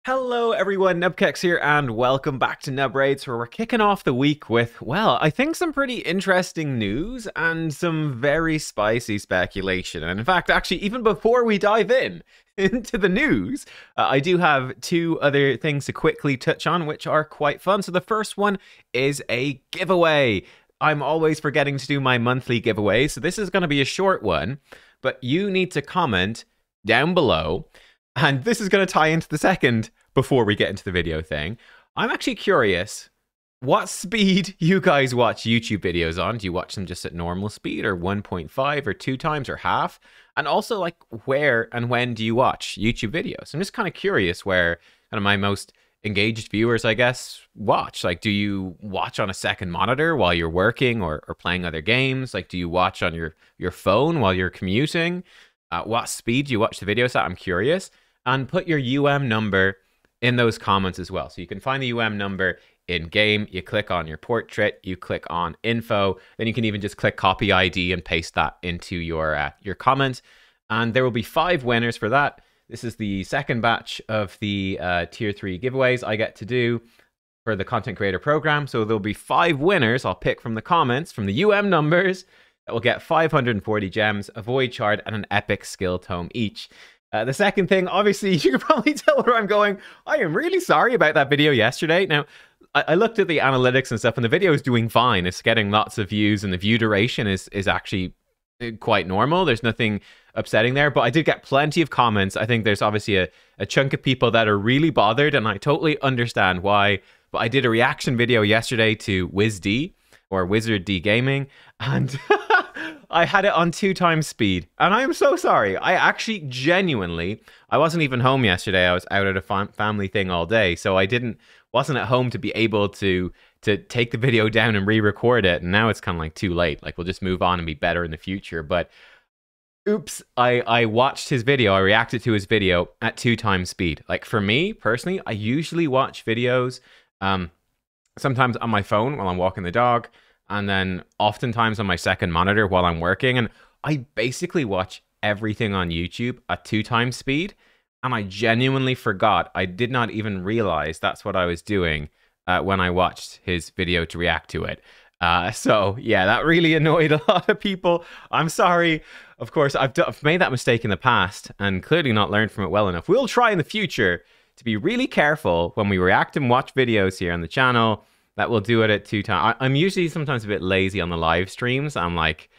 Hello everyone, nubkeks here, and welcome back to Nub Raids, where we're kicking off the week with, well, I think some pretty interesting news and some very spicy speculation. And in fact, actually, even before we dive in into the news, I do have two other things to quickly touch on, which are quite fun. So the first one is a giveaway. I'm always forgetting to do my monthly giveaway, so this is going to be a short one, but you need to comment down below. And this is going to tie into the second before we get into the video thing. I'm actually curious what speed you guys watch YouTube videos on. Do you watch them just at normal speed or 1.5 or 2 times or half? And also, like, where and when do you watch YouTube videos? I'm just kind of curious where kind of my most engaged viewers, I guess, watch. Like, do you watch on a second monitor while you're working or playing other games? Like, do you watch on your phone while you're commuting? What speed do you watch the videos at? I'm curious. And put your UM number in those comments as well. So you can find the UM number in game. You click on your portrait, you click on info, then you can even just click copy ID and paste that into your comment. And there will be 5 winners for that. This is the second batch of the tier 3 giveaways I get to do for the content creator program. So there'll be 5 winners I'll pick from the comments, from the UM numbers, that will get 540 gems, a void shard, and an epic skill tome each. The second thing, obviously, you can probably tell where I'm going. I am really sorry about that video yesterday. Now, I looked at the analytics and stuff, and the video is doing fine. It's getting lots of views, and the view duration is actually quite normal. There's nothing upsetting there, but I did get plenty of comments. I think there's obviously a chunk of people that are really bothered, and I totally understand why. But I did a reaction video yesterday to WizD, or Wizard D Gaming, and I had it on 2 times speed, and I am so sorry. I actually genuinely, I wasn't even home yesterday. I was out at a family thing all day, so I wasn't at home to be able to take the video down and re-record it. And now it's kind of like too late. Like, we'll just move on and be better in the future. But oops, I watched his video. I reacted to his video at 2 times speed. Like, for me personally, I usually watch videos sometimes on my phone while I'm walking the dog, and then oftentimes on my second monitor while I'm working. And I basically watch everything on YouTube at 2 times speed. And I genuinely forgot. I did not even realize that's what I was doing when I watched his video to react to it. So yeah, that really annoyed a lot of people. I'm sorry. Of course, I've made that mistake in the past and clearly not learned from it well enough. We'll try in the future to be really careful when we react and watch videos here on the channel, that we'll do it at 2 times. I'm usually sometimes a bit lazy on the live streams. I'm like,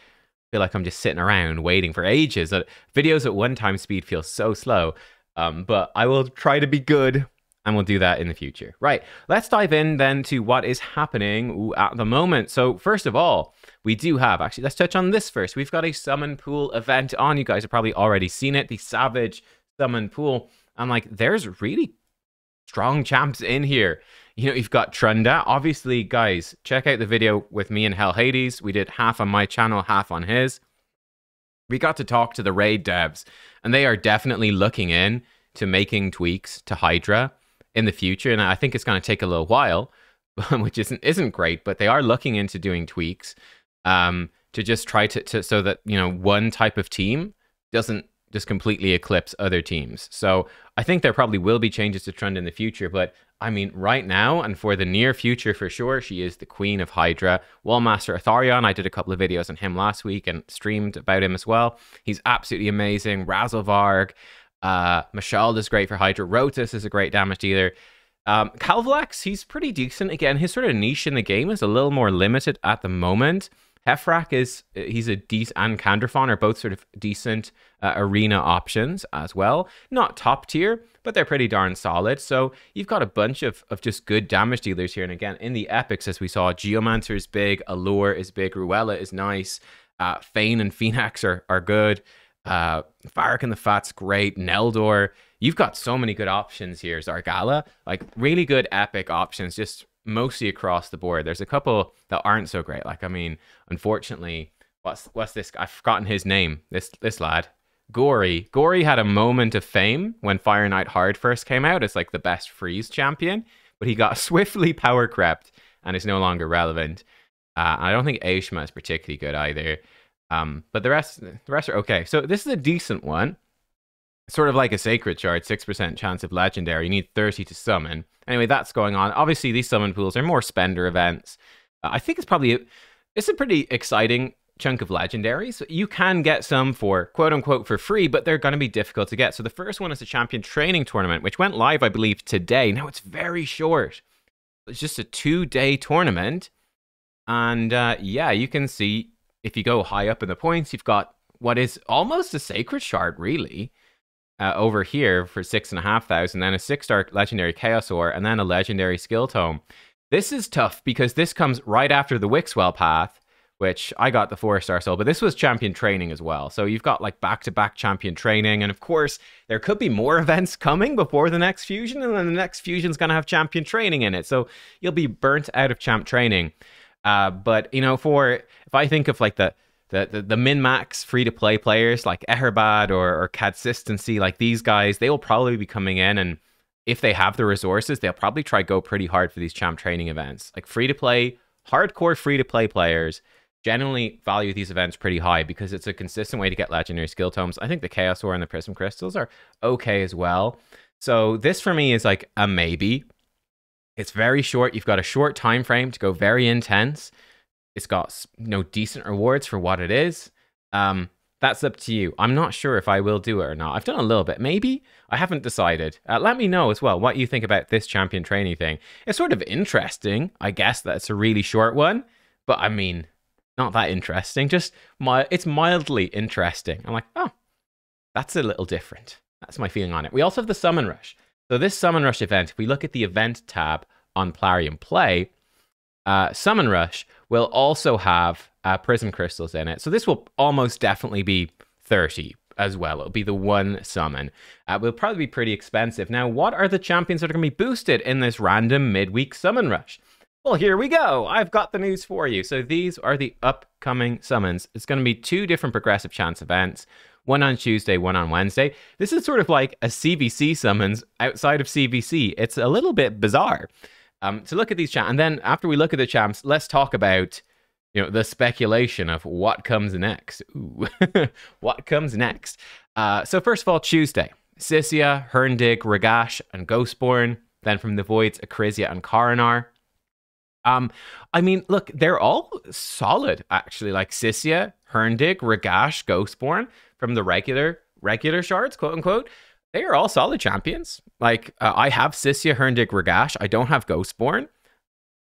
feel like I'm just sitting around waiting for ages. Videos at 1 time speed feel so slow. But I will try to be good, and we'll do that in the future. Right, let's dive in then to what is happening at the moment. So first of all, we do have, actually, let's touch on this first. We've got a summon pool event on. You guys have probably already seen it, the Savage Summon Pool. And like, there's really strong champs in here. You know, you've got Trunda. Obviously, guys, check out the video with me and Hell Hades. We did half on my channel, half on his. We got to talk to the raid devs, and they are definitely looking in to making tweaks to Hydra in the future. And I think it's going to take a little while, which isn't great, but they are looking into doing tweaks to just try to so that, you know, one type of team doesn't just completely eclipse other teams. So I think there probably will be changes to Trund in the future, but I mean, right now and for the near future for sure, she is the queen of Hydra. Wallmaster Atharion, I did a couple of videos on him last week and streamed about him as well. He's absolutely amazing. Razelvarg, Mashald is great for Hydra. Rotus is a great damage dealer. Calvalax, he's pretty decent. Again, his sort of niche in the game is a little more limited at the moment. Hefrak he's a decent, and Kandrafon are both sort of decent arena options as well. Not top tier, but they're pretty darn solid. So you've got a bunch of just good damage dealers here. And again, in the epics, as we saw, Geomancer is big, Allure is big, Ruella is nice, Fane and Phoenix are good, Varric and the Fat's great, Neldor. You've got so many good options here. Zargala, like really good epic options, just mostly across the board. There's a couple that aren't so great. Like, I mean, unfortunately, what's this guy? I've forgotten his name. This lad, Gory. Gory had a moment of fame when Fire Knight Hard first came out as like the best freeze champion, but he got swiftly power crept and is no longer relevant. I don't think Aishma is particularly good either. But the rest are okay. So this is a decent one. Sort of like a sacred shard, 6% chance of legendary. You need 30 to summon. Anyway, that's going on. Obviously, these summon pools are more spender events. I think it's a pretty exciting chunk of legendaries. You can get some for quote unquote for free, but they're going to be difficult to get. So the first one is the champion training tournament, which went live, I believe, today. Now it's very short. It's just a 2-day tournament. And yeah, you can see if you go high up in the points, you've got what is almost a sacred shard, really. Over here for 6,500, then a 6-star legendary Chaos Ore, and then a legendary Skill Tome. This is tough because this comes right after the Wixwell path, which I got the 4-star soul, but this was champion training as well. So you've got like back-to-back champion training, and of course, there could be more events coming before the next fusion, and then the next fusion's going to have champion training in it. So you'll be burnt out of champ training. But, you know, if I think of like the min-max free-to-play players like Eherbad or Consistency, like these guys, they will probably be coming in, and if they have the resources, they'll probably try go pretty hard for these champ training events. Like free-to-play, hardcore free-to-play players generally value these events pretty high because it's a consistent way to get legendary skill tomes. I think the Chaos Ore and the Prism Crystals are okay as well. So this for me is like a maybe. It's very short. You've got a short time frame to go very intense. It's got decent rewards for what it is. That's up to you. I'm not sure if I will do it or not. I've done a little bit. Maybe. I haven't decided. Let me know as well what you think about this champion training thing. It's sort of interesting, I guess, that it's a really short one. But I mean, not that interesting. Just it's mildly interesting. I'm like, oh, that's a little different. That's my feeling on it. We also have the Summon Rush. So this Summon Rush event, if we look at the event tab on Plarium Play, Summon Rush will also have Prism Crystals in it. So this will almost definitely be 30 as well. It'll be the one summon. Will probably be pretty expensive. Now, what are the champions that are going to be boosted in this random midweek Summon Rush? Well, here we go. I've got the news for you. So these are the upcoming summons. It's going to be 2 different progressive chance events. One on Tuesday, one on Wednesday. This is sort of like a CVC summons outside of CVC. It's a little bit bizarre. So look at these champs. And then after we look at the champs, let's talk about, the speculation of what comes next. Ooh, what comes next? So first of all, Tuesday, Sisia, Herndig, Ragash, and Ghostborn. Then from the Voids, Akrisia and Karanar. I mean, look, they're all solid, actually. Like Sisia, Herndig, Ragash, Ghostborn from the regular shards, quote unquote. They are all solid champions. Like, I have Sisia, Herndig, Ragash. I don't have Ghostborn.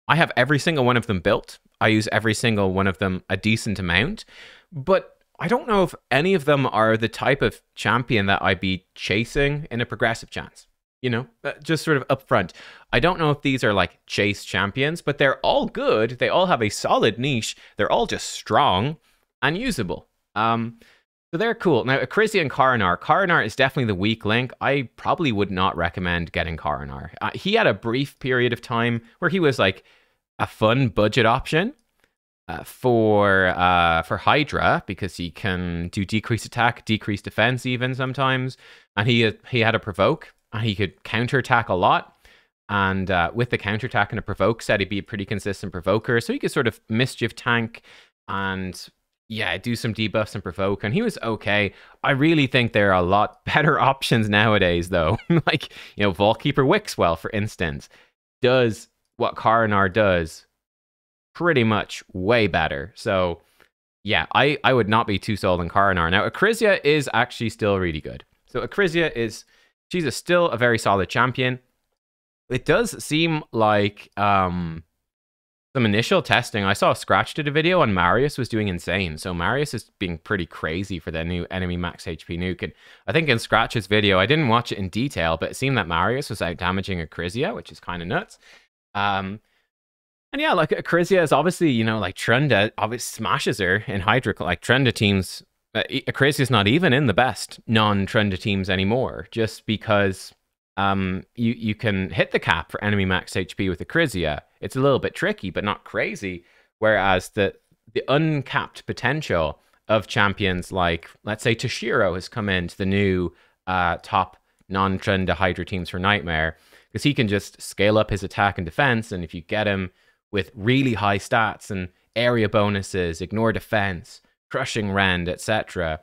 I have every single one of them built. I use every single one of them a decent amount. But I don't know if any of them are the type of champion that I'd be chasing in a progressive chance. Just sort of upfront. I don't know if these are like chase champions, but they're all good. They all have a solid niche. They're all just strong and usable. So they're cool. Now, Akrisia and Karanar. Karanar is definitely the weak link. I probably would not recommend getting Karanar. He had a brief period of time where he was like a fun budget option for Hydra, because he can do decreased attack, decreased defense even sometimes. And he had a provoke, and he could counterattack a lot. And with the counterattack and a provoke set, he'd be a pretty consistent provoker. So he could sort of mischief tank and do some debuffs and provoke, and he was okay. I really think there are a lot better options nowadays, though. Like, Vaultkeeper Wixwell, for instance, does what Karanar does pretty much way better. So, yeah, I would not be too sold on Karanar. Now, Akrisia is actually still really good. So Akrisia she's still a very solid champion. It does seem like some initial testing. I saw Scratch did a video and Marius was doing insane. So Marius is being pretty crazy for the new enemy max HP nuke. And I think in Scratch's video, I didn't watch it in detail, but it seemed that Marius was out damaging Akrisia, which is kind of nuts. And yeah, like Akrisia is obviously, like Trunda obviously smashes her in Hydra. Like Trunda teams, Akrisia is not even in the best non-Trunda teams anymore, just because you can hit the cap for enemy max HP with Akrisia. It's a little bit tricky, but not crazy. Whereas the uncapped potential of champions like, let's say, Toshiro has come into the new top non-Trunda Hydra teams for Nightmare, because he can just scale up his attack and defense, and if you get him with really high stats and area bonuses, ignore defense, crushing rend, etc.,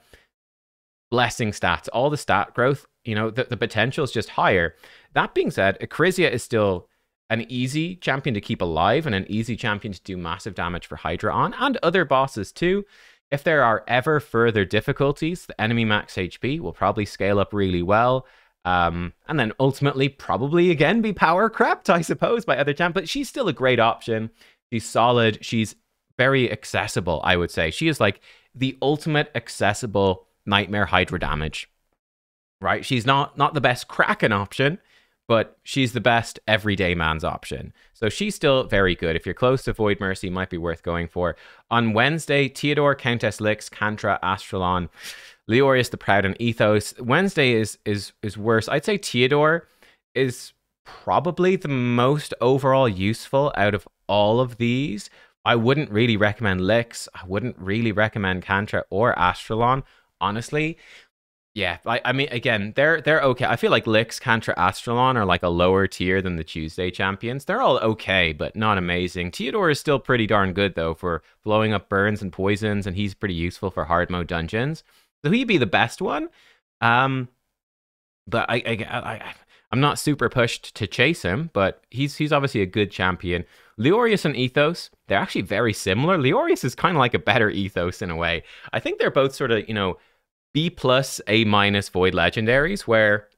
blessing stats, all the stat growth, the potential is just higher. That being said, Acrizia is still an easy champion to keep alive and an easy champion to do massive damage for Hydra on, and other bosses too. If there are ever further difficulties, the enemy max HP will probably scale up really well. And then ultimately probably again be power crept, I suppose, by other champions. But she's still a great option. She's solid. She's very accessible, I would say. She is like the ultimate accessible Nightmare Hydra damage, right? She's not the best Kraken option, but she's the best everyday man's option. So she's still very good. If you're close to Void Mercy, might be worth going for. On Wednesday, Theodore, Countess Lix, Kantra, Astralon, Leorius the Proud, and Ethos. Wednesday is worse. I'd say Theodore is probably the most overall useful out of all of these. I wouldn't really recommend Lix. I wouldn't really recommend Kantra or Astralon, honestly. Yeah, I mean, again, they're okay. I feel like Lix, Kantra, Astralon are like a lower tier than the Tuesday champions. They're all okay, but not amazing. Theodore is still pretty darn good, though, for blowing up burns and poisons, and he's pretty useful for hard mode dungeons. So he'd be the best one. But I'm not super pushed to chase him, but he's obviously a good champion. Leorius and Ethos, they're actually very similar. Leorius is kind of like a better Ethos in a way. I think they're both sort of, B+, A- Void Legendaries, where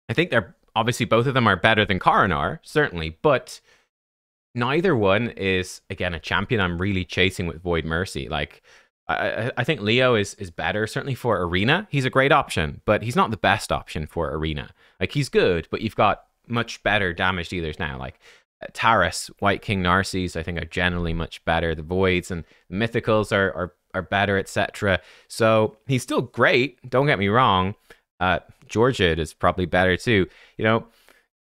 I think they're obviously both of them are better than Karanar, certainly, but neither one is, again, a champion I'm really chasing with Void Mercy. Like, I think Leo is better, certainly for Arena. He's a great option, but he's not the best option for Arena. Like, he's good, but you've got much better damage dealers now. Like, Taras, White King Narses, I think are generally much better. The Voids and Mythicals are better, etc. So he's still great, don't get me wrong. Georgid is probably better too.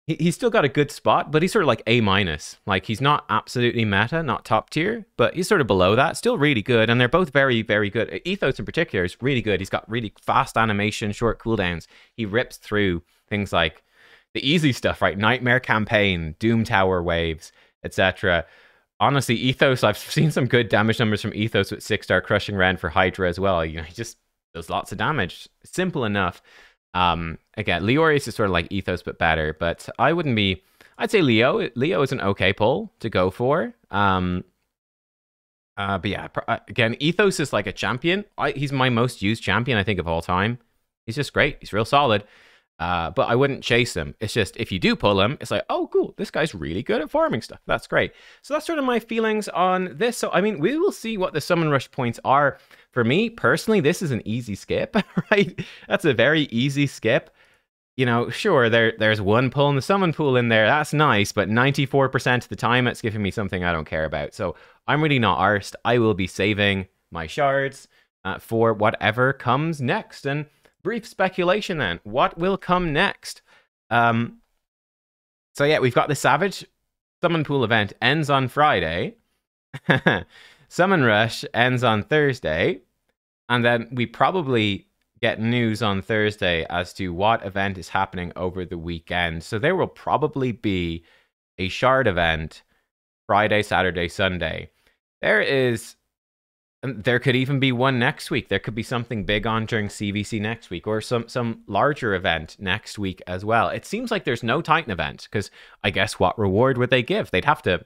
He's still got a good spot, but he's sort of like A-. Like, he's not absolutely meta, not top tier, but he's sort of below that. Still really good, and they're both very, very good. Ethos in particular is really good. He's got really fast animation, short cooldowns. He rips through things like the easy stuff, right? Nightmare Campaign, Doom Tower waves, etc. Honestly, Ethos, I've seen some good damage numbers from Ethos with 6-star Crushing Rend for Hydra as well. He just does lots of damage. Simple enough. Again, Leorius is sort of like Ethos, but better. But I'd say Leo. Leo is an okay pull to go for. But yeah, again, Ethos is like a champion. He's my most used champion, I think, of all time. He's just great. He's real solid. But I wouldn't chase him. It's just, if you do pull him, it's like, oh, cool, this guy's really good at farming stuff. That's great. So that's sort of my feelings on this. So, I mean, we will see what the summon rush points are. For me, personally, this is an easy skip, right? That's a very easy skip. Sure, there's one pull in the summon pool in there. That's nice, but 94% of the time, it's giving me something I don't care about. So I'm really not arsed. I will be saving my shards for whatever comes next. And brief speculation then. What will come next? So yeah, we've got the Savage Summon Pool event ends on Friday. Summon Rush ends on Thursday. And then we probably get news on Thursday as to what event is happening over the weekend. So there will probably be a Shard event Friday, Saturday, Sunday. There could even be one next week. There could be something big on during CVC next week, or some larger event next week as well. It seems like there's no Titan event, because I guess what reward would they give? They'd have to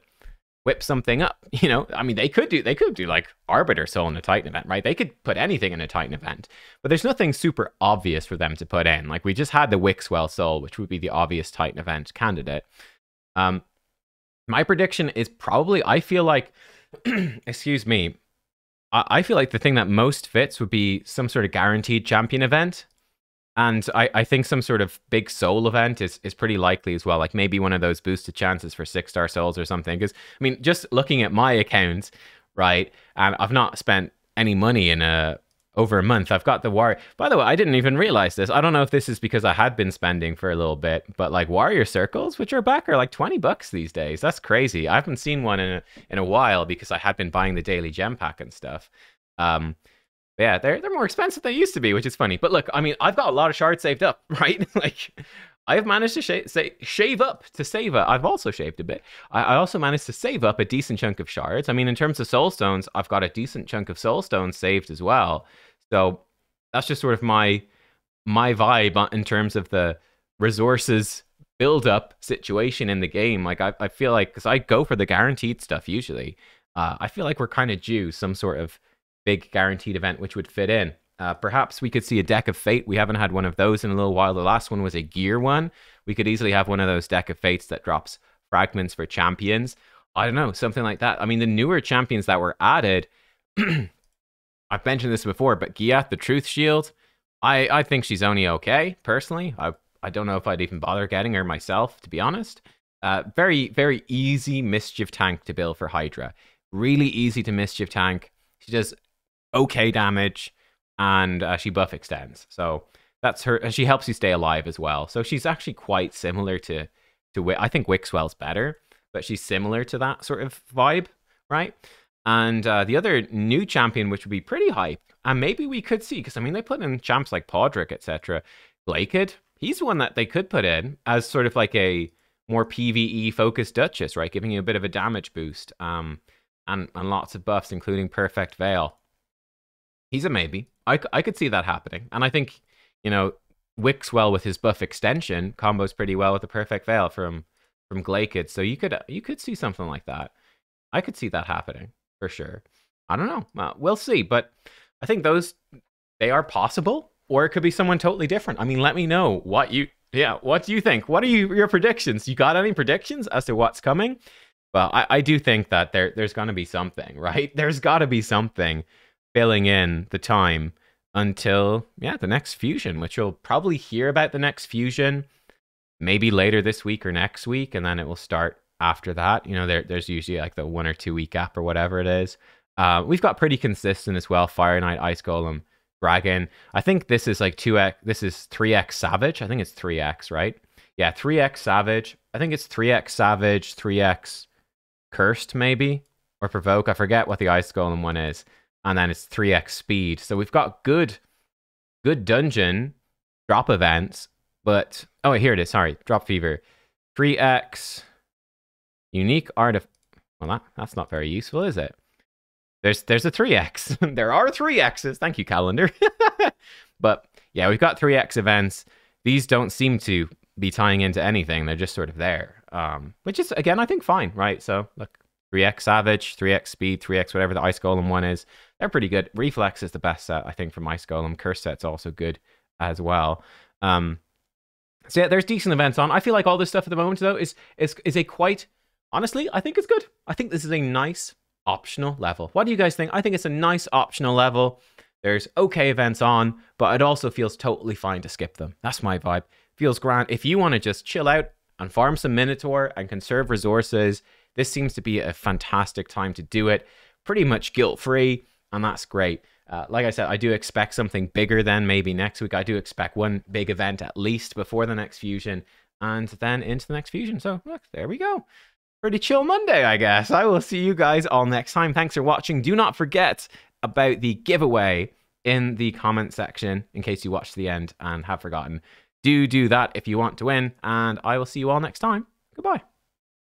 whip something up, I mean, they could do like Arbiter Soul in a Titan event, right? They could put anything in a Titan event, but there's nothing super obvious for them to put in. Like, we just had the Wixwell Soul, which would be the obvious Titan event candidate. My prediction is probably, I feel like, excuse me, I feel like the thing that most fits would be some sort of guaranteed champion event. And I think some sort of big soul event is pretty likely as well. Like, maybe one of those boosted chances for 6-star souls or something. Because, I mean, just looking at my account, right, and I've not spent any money in over a month. I've got the Warrior. By the way, I didn't even realize this. I don't know if this is because I had been spending for a little bit, but like Warrior Circles, which are back, are like $20 these days. That's crazy. I haven't seen one in a while because I had been buying the daily gem pack and stuff. Yeah, they're more expensive than they used to be, which is funny. But look, I mean, I've got a lot of shards saved up, right? Like, I've managed to shave up to save up. I've also shaved a bit. I also managed to save up a decent chunk of shards. I mean, in terms of soul stones, I've got a decent chunk of soul stones saved as well. So that's just sort of my vibe in terms of the resources build up situation in the game. Like I feel like because I go for the guaranteed stuff usually, I feel like we're kind of due some sort of big guaranteed event which would fit in. Perhaps we could see a deck of fate. We haven't had one of those in a little while. The last one was a gear one. We could easily have one of those deck of fates that drops fragments for champions. I don't know, something like that. I mean, the newer champions that were added, I've mentioned this before, but Giath, the Truth Shield, I think she's only okay, personally. I don't know if I'd even bother getting her myself, to be honest. Very, very easy mischief tank to build for Hydra. Really easy to mischief tank. She does okay damage, and she buff extends. So that's her. And she helps you stay alive as well. So she's actually quite similar to I think Wixwell's better, but she's similar to that sort of vibe, right? And the other new champion, which would be pretty hype, and maybe we could see, because I mean, they put in champs like Podrick, etc. Blaked, he's one that they could put in as sort of like a more PvE focused Duchess, right? Giving you a bit of a damage boost, and lots of buffs, including Perfect Veil. He's a maybe. I could see that happening. And I think, you know, Wixwell with his buff extension combos pretty well with the Perfect Veil from Glakid. So you could see something like that. I could see that happening for sure. I don't know. We'll see. But I think they are possible, or it could be someone totally different. I mean, let me know what do you think? What are your predictions? You got any predictions as to what's coming? Well, I do think that there's going to be something, right? There's got to be something filling in the time until, the next fusion, which you'll probably hear about the next fusion maybe later this week or next week, and then it will start after that. You know, there's usually like the 1 or 2 week gap or whatever it is. We've got pretty consistent as well. Fire Knight, Ice Golem, Dragon. I think this is like 2x, this is 3x Savage. I think it's 3x, right? Yeah, 3x Savage. I think it's 3x Savage, 3x Cursed maybe, or Provoke. I forget what the Ice Golem one is. And then it's 3x Speed. So we've got good dungeon drop events, but oh, here it is. Sorry, Drop Fever. 3x unique artifact. Well, that's not very useful, is it? There's a 3x. There are 3x's. Thank you, calendar. But yeah, we've got 3x events. These don't seem to be tying into anything. They're just sort of there, which is, again, I think fine, right? So look, 3x Savage, 3x Speed, 3x whatever the Ice Golem one is. They're pretty good. Reflex is the best set, I think, from Ice Golem. Curse set's also good as well. So yeah, there's decent events on. I feel like all this stuff at the moment, though, is a quite, honestly, I think it's good. I think this is a nice optional level. What do you guys think? I think it's a nice optional level. There's okay events on, but it also feels totally fine to skip them. That's my vibe. Feels grand. If you want to just chill out and farm some Minotaur and conserve resources, this seems to be a fantastic time to do it. Pretty much guilt-free, and that's great. Like I said, I do expect something bigger than maybe next week. I do expect one big event at least before the next fusion, and then into the next fusion. So look, there we go. Pretty chill Monday, I guess. I will see you guys all next time. Thanks for watching. Do not forget about the giveaway in the comment section in case you watched the end and have forgotten. Do that if you want to win, and I will see you all next time. Goodbye.